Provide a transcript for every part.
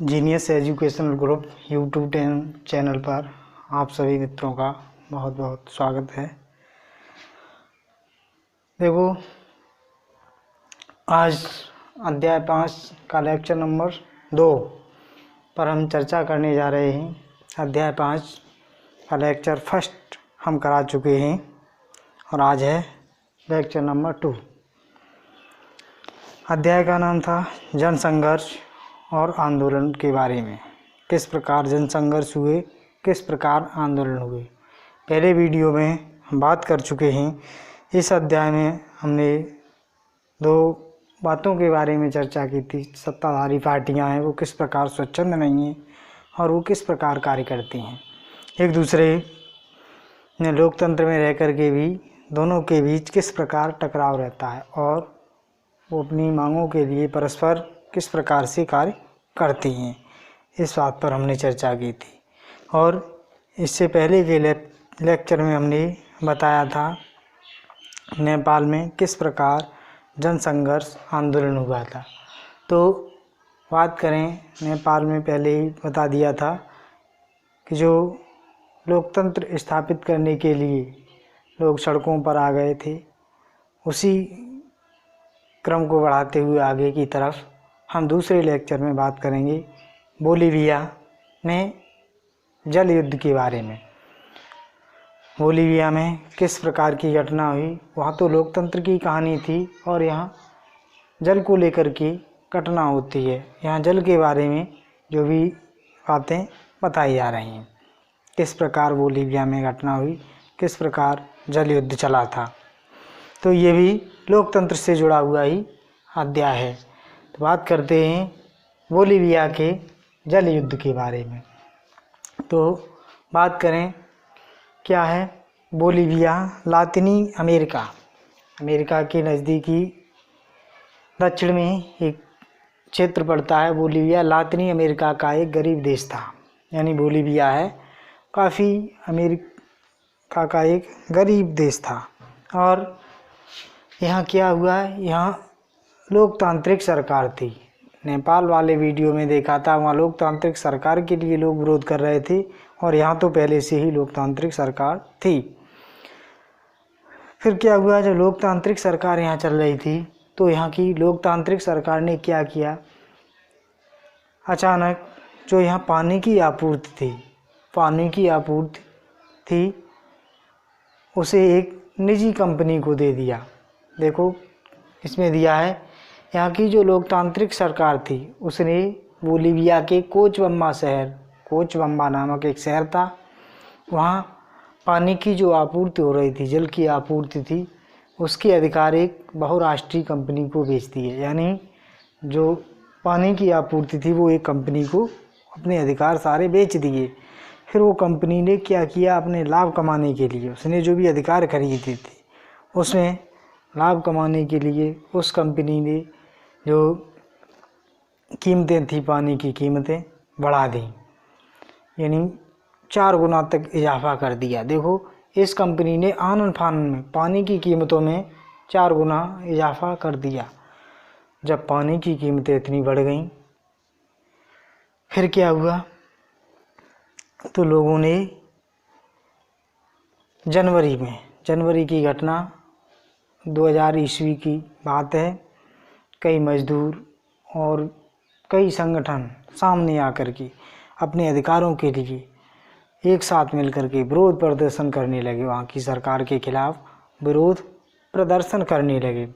Genius educational group YouTube channel पर आप सभी मित्रों का बहुत बहुत स्वागत है। देखो, आज अध्याय 5 का लेक्चर नंबर 2 पर हम चर्चा करने जा रहे हैं। अध्याय 5 का लेक्चर फर्स्ट हम करा चुके हैं और आज है लेक्चर नंबर 2। अध्याय का नाम था जन संघर्ष और आंदोलन के बारे में। किस प्रकार जन संघर्ष हुए, किस प्रकार आंदोलन हुए, पहले वीडियो में हम बात कर चुके हैं। इस अध्याय में हमने 2 बातों के बारे में चर्चा की थी। सत्ताधारी पार्टियां हैं वो किस प्रकार स्वच्छंद नहीं हैं और वो किस प्रकार कार्य करती हैं। एक दूसरे ने लोकतंत्र में रह कर के भी दोनों के बीच किस प्रकार टकराव रहता है और वो अपनी मांगों के लिए परस्पर किस प्रकार से कार्य करती हैं, इस बात पर हमने चर्चा की थी। और इससे पहले के लेक्चर में हमने बताया था नेपाल में किस प्रकार जन संघर्ष आंदोलन हुआ था। तो बात करें नेपाल में, पहले ही बता दिया था कि जो लोकतंत्र स्थापित करने के लिए लोग सड़कों पर आ गए थे, उसी क्रम को बढ़ाते हुए आगे की तरफ हम दूसरे लेक्चर में बात करेंगे बोलीविया में जल युद्ध के बारे में। बोलीविया में किस प्रकार की घटना हुई, वहाँ तो लोकतंत्र की कहानी थी और यहाँ जल को लेकर के घटना होती है। यहाँ जल के बारे में जो भी बातें बताई जा रही हैं, किस प्रकार बोलीविया में घटना हुई, किस प्रकार जल युद्ध चला था। तो ये भी लोकतंत्र से जुड़ा हुआ ही अध्याय है। तो बात करते हैं बोलीविया के जल युद्ध के बारे में। तो बात करें क्या है बोलीविया। लातिनी अमेरिका के नज़दीकी दक्षिण में एक क्षेत्र पड़ता है बोलीविया। लातिनी अमेरिका का एक गरीब देश था, यानी बोलीविया है काफ़ी अमेरिका का एक गरीब देश था। और यहाँ क्या हुआ, यहाँ लोकतांत्रिक सरकार थी। नेपाल वाले वीडियो में देखा था, वहाँ लोकतांत्रिक सरकार के लिए लोग विरोध कर रहे थे और यहाँ तो पहले से ही लोकतांत्रिक सरकार थी। फिर क्या हुआ, जब लोकतांत्रिक सरकार यहाँ चल रही थी तो यहाँ की लोकतांत्रिक सरकार ने क्या किया, अचानक जो यहाँ पानी की आपूर्ति थी उसे एक निजी कंपनी को दे दिया। देखो इसमें दिया है, यहाँ की जो लोकतांत्रिक सरकार थी उसने बोलीविया के कोचबम्बा नामक एक शहर था, वहाँ पानी की जो आपूर्ति हो रही थी, जल की आपूर्ति थी, उसके अधिकार एक बहुराष्ट्रीय कंपनी को बेच दिए। यानी जो पानी की आपूर्ति थी वो एक कंपनी को अपने अधिकार सारे बेच दिए। फिर वो कंपनी ने क्या किया, अपने लाभ कमाने के लिए उसने जो भी अधिकार खरीदे थे उसमें लाभ कमाने के लिए उस कंपनी ने जो कीमतें थी, पानी की कीमतें बढ़ा दी, यानी 4 गुना तक इजाफा कर दिया। देखो इस कंपनी ने आनन फानन में पानी की कीमतों में 4 गुना इजाफा कर दिया। जब पानी की कीमतें इतनी बढ़ गईं, फिर क्या हुआ, तो लोगों ने जनवरी की घटना 2000 ईस्वी की बात है, कई मजदूर और कई संगठन सामने आकर के अपने अधिकारों के लिए एक साथ मिलकर के विरोध प्रदर्शन करने लगे। वहाँ की सरकार के खिलाफ विरोध प्रदर्शन करने लगे।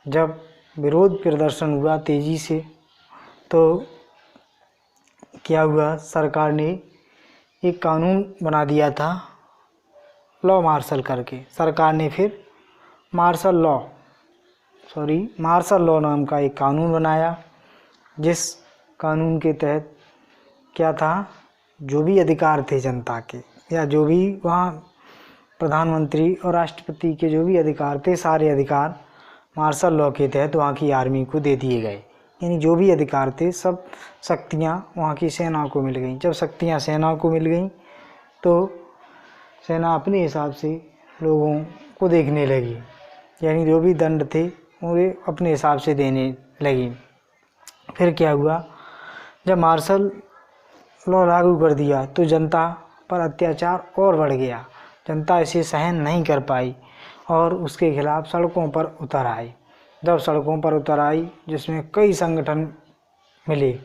जब विरोध प्रदर्शन हुआ तेज़ी से, तो क्या हुआ, सरकार ने एक कानून बना दिया था लॉ मार्शल करके। सरकार ने फिर मार्शल लॉ नाम का एक कानून बनाया, जिस कानून के तहत क्या था, जो भी अधिकार थे जनता के या जो भी वहाँ प्रधानमंत्री और राष्ट्रपति के जो भी अधिकार थे, सारे अधिकार मार्शल लॉ के तहत वहाँ की आर्मी को दे दिए गए। यानी जो भी अधिकार थे सब शक्तियाँ वहाँ की सेना को मिल गईं। जब शक्तियाँ सेना को मिल गईं तो सेना अपने हिसाब से लोगों को देखने लगी, यानी जो भी दंड थे वो अपने हिसाब से देने लगी। फिर क्या हुआ, जब मार्शल लॉ लागू कर दिया तो जनता पर अत्याचार और बढ़ गया। जनता इसे सहन नहीं कर पाई और उसके खिलाफ सड़कों पर उतर आई। जब सड़कों पर उतर आई जिसमें कई संगठन मिले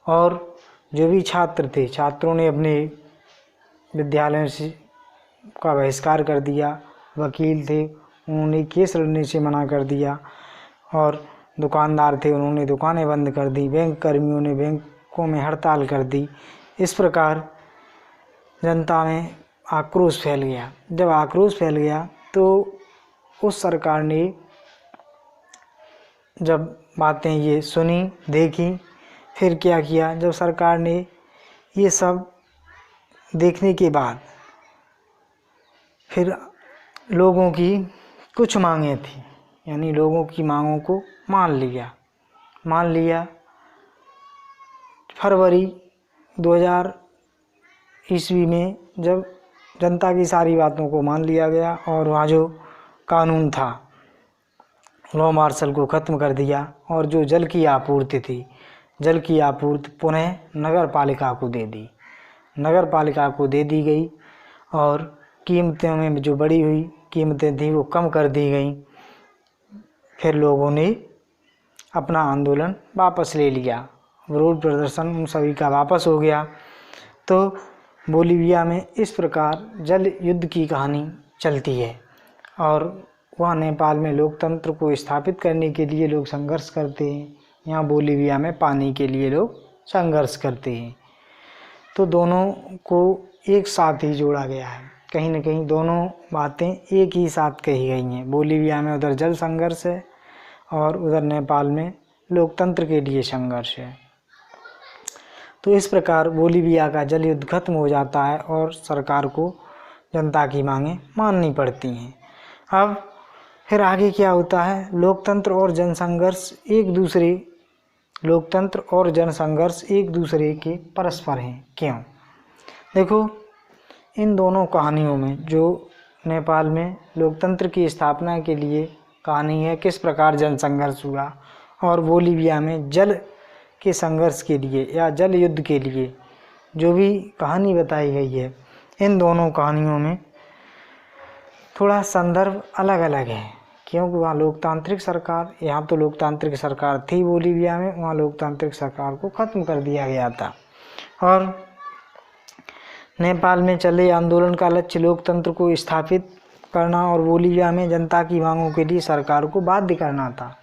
और जो भी छात्र थे, छात्रों ने अपने विद्यालयों से का बहिष्कार कर दिया। वकील थे, उन्होंने केस लड़ने से मना कर दिया और दुकानदार थे, उन्होंने दुकानें बंद कर दी। बैंक कर्मियों ने बैंकों में हड़ताल कर दी। इस प्रकार जनता में आक्रोश फैल गया। जब आक्रोश फैल गया तो उस सरकार ने जब बातें ये सुनी, देखी, फिर क्या किया। जब सरकार ने ये सब देखने के बाद फिर लोगों की कुछ मांगें थी, यानी लोगों की मांगों को मान लिया। फरवरी 2000 ईस्वी में जब जनता की सारी बातों को मान लिया गया और वहाँ जो कानून था, लॉ मार्शल को ख़त्म कर दिया और जो जल की आपूर्ति थी, जल की आपूर्ति पुनः नगर पालिका को दे दी। नगर पालिका को दे दी गई और कीमतों में जो बढ़ी हुई कीमतें थी वो कम कर दी गई। फिर लोगों ने अपना आंदोलन वापस ले लिया, विरोध प्रदर्शन उन सभी का वापस हो गया। तो बोलीविया में इस प्रकार जल युद्ध की कहानी चलती है और वहाँ नेपाल में लोकतंत्र को स्थापित करने के लिए लोग संघर्ष करते हैं। यहाँ बोलीविया में पानी के लिए लोग संघर्ष करते हैं। तो दोनों को एक साथ ही जोड़ा गया है, कहीं न कहीं दोनों बातें एक ही साथ कही गई हैं। बोलीविया में उधर जल संघर्ष है और उधर नेपाल में लोकतंत्र के लिए संघर्ष है। तो इस प्रकार बोलीविया का जल युद्ध खत्म हो जाता है और सरकार को जनता की मांगें माननी पड़ती हैं। अब फिर आगे क्या होता है, लोकतंत्र और जनसंघर्ष एक दूसरे के परस्पर हैं। क्यों? देखो, इन दोनों कहानियों में जो नेपाल में लोकतंत्र की स्थापना के लिए कहानी है, किस प्रकार जनसंघर्ष हुआ, और बोलीविया में जल के संघर्ष के लिए या जल युद्ध के लिए जो भी कहानी बताई गई है, इन दोनों कहानियों में थोड़ा संदर्भ अलग अलग है। क्योंकि वहाँ लोकतांत्रिक सरकार, यहाँ तो लोकतांत्रिक सरकार थी बोलीविया में, वहाँ लोकतांत्रिक सरकार को ख़त्म कर दिया गया था। और नेपाल में चले आंदोलन का लक्ष्य लोकतंत्र को स्थापित करना और बोलीविया में जनता की मांगों के लिए सरकार को बाध्य करना था।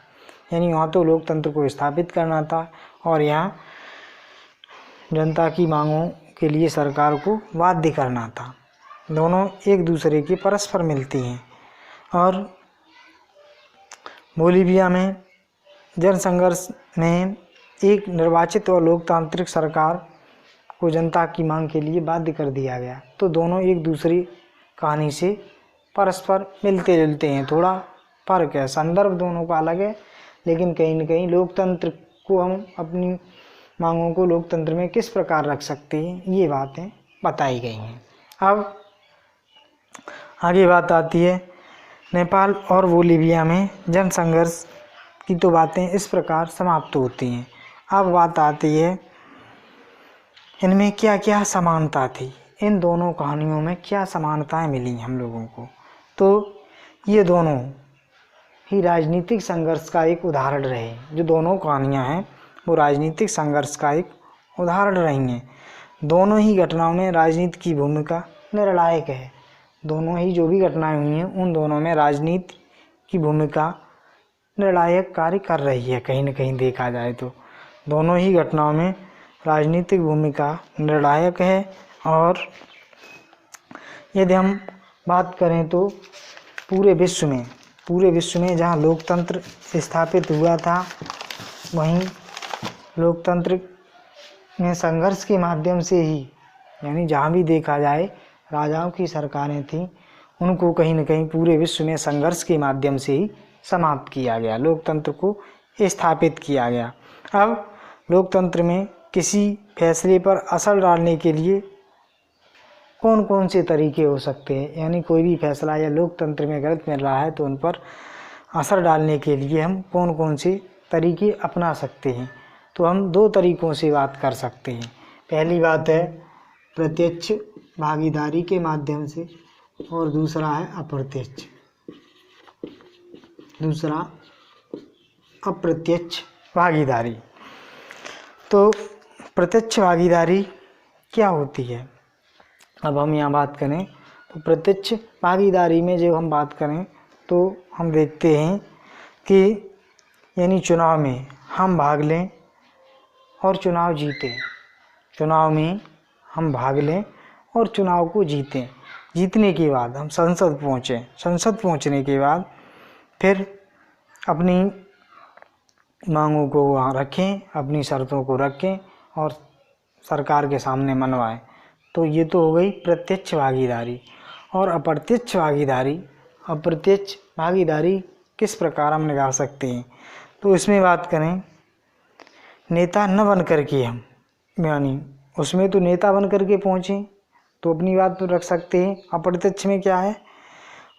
यानी वहाँ तो लोकतंत्र को स्थापित करना था और यहाँ जनता की मांगों के लिए सरकार को बाध्य करना था। दोनों एक दूसरे के परस्पर मिलती हैं। और बोलीविया में जनसंघर्ष में एक निर्वाचित और लोकतांत्रिक सरकार को जनता की मांग के लिए बाध्य कर दिया गया। तो दोनों एक दूसरी कहानी से परस्पर मिलते जुलते हैं। थोड़ा फर्क है, संदर्भ दोनों का अलग है, लेकिन कहीं न कहीं लोकतंत्र को हम अपनी मांगों को लोकतंत्र में किस प्रकार रख सकते हैं, ये बातें बताई गई हैं। अब आगे बात आती है नेपाल और बोलीविया में जनसंघर्ष की। तो बातें इस प्रकार समाप्त होती हैं। अब बात आती है इनमें क्या क्या समानता थी, इन दोनों कहानियों में क्या समानताएं मिली हम लोगों को। तो ये दोनों ही राजनीतिक संघर्ष का एक उदाहरण रहे। जो दोनों कहानियां हैं वो राजनीतिक संघर्ष का एक उदाहरण रही हैं। दोनों ही घटनाओं में राजनीति की भूमिका निर्णायक है। दोनों ही जो भी घटनाएं हुई हैं उन दोनों में राजनीति की भूमिका निर्णायक कार्य कर रही है। कहीं न कहीं देखा जाए तो दोनों ही घटनाओं में राजनीतिक भूमिका निर्णायक है। और यदि हम बात करें तो पूरे विश्व में जहाँ लोकतंत्र स्थापित हुआ था, वहीं लोकतंत्र में संघर्ष के माध्यम से ही, यानी जहाँ भी देखा जाए राजाओं की सरकारें थीं, उनको कहीं न कहीं पूरे विश्व में संघर्ष के माध्यम से ही समाप्त किया गया, लोकतंत्र को स्थापित किया गया। अब लोकतंत्र में किसी फैसले पर असर डालने के लिए कौन कौन से तरीके हो सकते हैं, यानी कोई भी फैसला या लोकतंत्र में गलत मिल रहा है तो उन पर असर डालने के लिए हम कौन कौन से तरीके अपना सकते हैं। तो हम दो तरीक़ों से बात कर सकते हैं। पहली बात है प्रत्यक्ष भागीदारी के माध्यम से और दूसरा है अप्रत्यक्ष, अप्रत्यक्ष भागीदारी। तो प्रत्यक्ष भागीदारी क्या होती है? अब हम यहाँ बात करें तो प्रत्यक्ष भागीदारी में जब हम बात करें तो हम देखते हैं कि यानी चुनाव में हम भाग लें और चुनाव जीतें, चुनाव में हम भाग लें और चुनाव को जीतें। जीतने के बाद हम संसद पहुँचें, संसद पहुँचने के बाद फिर अपनी मांगों को वहाँ रखें, अपनी शर्तों को रखें और सरकार के सामने मनवाएं। तो ये तो हो गई प्रत्यक्ष भागीदारी। और अप्रत्यक्ष भागीदारी, अप्रत्यक्ष भागीदारी किस प्रकार हम निभा सकते हैं? तो इसमें बात करें नेता न बन करके हम, यानी उसमें तो नेता बन करके पहुँचे तो अपनी बात तो रख सकते हैं। अप्रत्यक्ष में क्या है?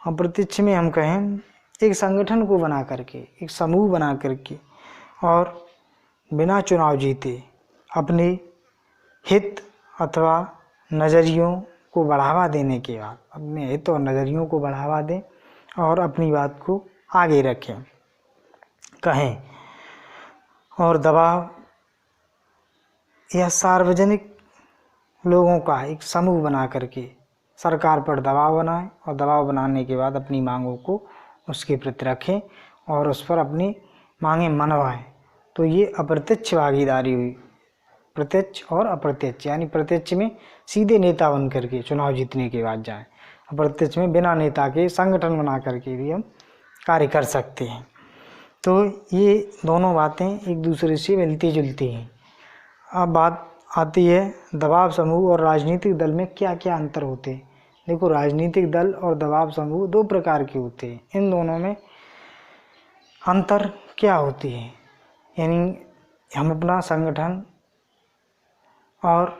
अप्रत्यक्ष में हम कहें एक संगठन को बना करके, एक समूह बना करके और बिना चुनाव जीते अपने हित अथवा नज़रियों को बढ़ावा देने के बाद, अपने हित और नज़रियों को बढ़ावा दें और अपनी बात को आगे रखें, कहें और दबाव या सार्वजनिक लोगों का एक समूह बना करके सरकार पर दबाव बनाएं और दबाव बनाने के बाद अपनी मांगों को उसके प्रति रखें और उस पर अपनी मांगें मनवाएं। तो ये अप्रत्यक्ष भागीदारी हुई। प्रत्यक्ष और अप्रत्यक्ष, यानी प्रत्यक्ष में सीधे नेता बन करके चुनाव जीतने के बाद जाएं, अप्रत्यक्ष में बिना नेता के संगठन बना करके भी हम कार्य कर सकते हैं। तो ये दोनों बातें एक दूसरे से मिलती जुलती हैं। अब बात आती है दबाव समूह और राजनीतिक दल में क्या क्या अंतर होते हैं। देखो, राजनीतिक दल और दबाव समूह दो प्रकार के होते हैं। इन दोनों में अंतर क्या होती है? यानी हम अपना संगठन और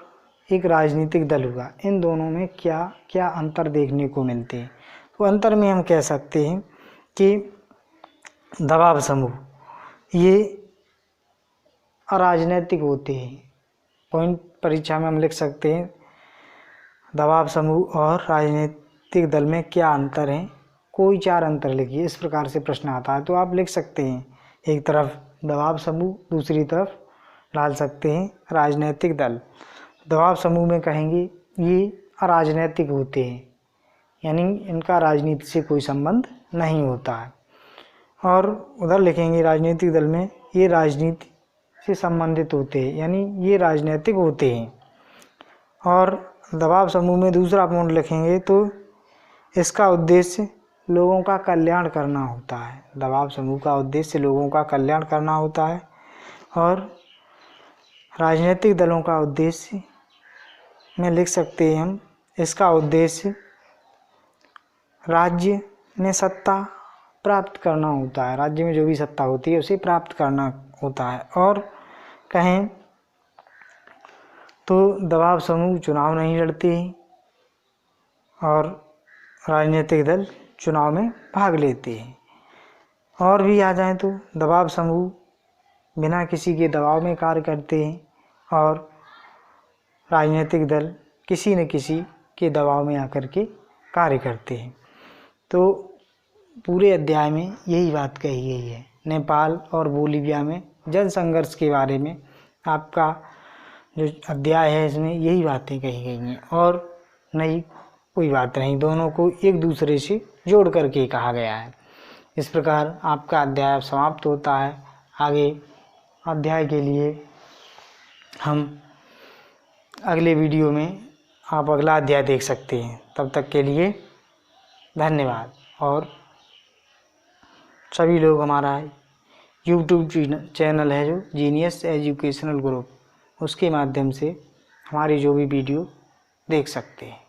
एक राजनीतिक दल हुआ, इन दोनों में क्या क्या अंतर देखने को मिलते हैं? तो अंतर में हम कह सकते हैं कि दबाव समूह ये अराजनैतिक होते हैं। पॉइंट परीक्षा में हम लिख सकते हैं दबाव समूह और राजनीतिक दल में क्या अंतर है, कोई चार अंतर लिखिए। इस प्रकार से प्रश्न आता है तो आप लिख सकते हैं, एक तरफ दबाव समूह, दूसरी तरफ डाल सकते हैं राजनीतिक दल। दबाव समूह में कहेंगे ये अराजनैतिक होते हैं, यानी इनका राजनीति से कोई संबंध नहीं होता है। और उधर लिखेंगे राजनीतिक दल में ये राजनीति से संबंधित होते हैं, यानी ये राजनीतिक होते हैं। और दबाव समूह में दूसरा पॉइंट लिखेंगे तो इसका उद्देश्य लोगों का कल्याण करना होता है। दबाव समूह का उद्देश्य लोगों का कल्याण करना होता है। और राजनीतिक दलों का उद्देश्य में लिख सकते हैं हम, इसका उद्देश्य राज्य में सत्ता प्राप्त करना होता है, राज्य में जो भी सत्ता होती है उसे प्राप्त करना होता है। और कहें तो दबाव समूह चुनाव नहीं लड़ते हैं और राजनीतिक दल चुनाव में भाग लेते हैं। और भी आ जाएं तो दबाव समूह बिना किसी के दबाव में कार्य करते हैं और राजनीतिक दल किसी न किसी के दबाव में आकर के कार्य करते हैं। तो पूरे अध्याय में यही बात कही गई है। नेपाल और बोलीविया में जन संघर्ष के बारे में आपका जो अध्याय है इसमें यही बातें कही गई हैं और नई कोई बात नहीं, दोनों को एक दूसरे से जोड़ करके कहा गया है। इस प्रकार आपका अध्याय समाप्त होता है। आगे अध्याय के लिए हम अगले वीडियो में आप अगला अध्याय देख सकते हैं। तब तक के लिए धन्यवाद। और सभी लोग हमारा यूट्यूब चैनल है जो जीनियस एजुकेशनल ग्रुप, उसके माध्यम से हमारी जो भी वीडियो देख सकते हैं।